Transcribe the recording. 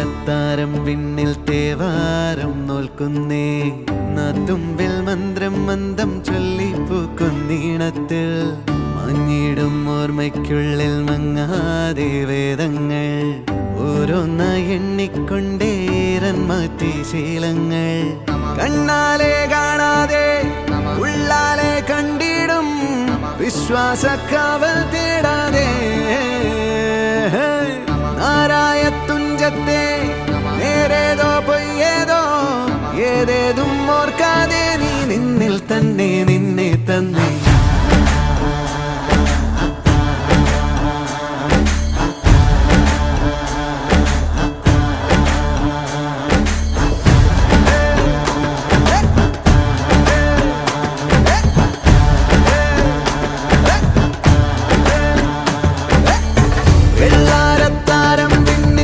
അത്താരം വിണ്ണിൽ തേവാരം നോൽക്കുന്നേ നാത്തുമ്പിൽ മന്ത്രം മന്ദം ചൊല്ലിപ്പൂക്കുന്നീണത്തിൽ മങ്ങിടും ഓർമ്മയ്ക്കുള്ളിൽ മങ്ങാതെ വേദങ്ങൾ ഓരോന്നായി എണ്ണിക്കൊണ്ടേരൻ മാറ്റി ശീലങ്ങൾ കണ്ണാലെ കാണാതെ ഉള്ളാലെ കണ്ടിടും വിശ്വാസക്കാവൽ തേടാതെ നാരായ തുഞ്ചത്തെ നേരേതോ പൊയ്യേതോ ഏതേതും ഓർക്കാതെ നീ നിന്നിൽ തന്നെ നിന്നെ തന്നെ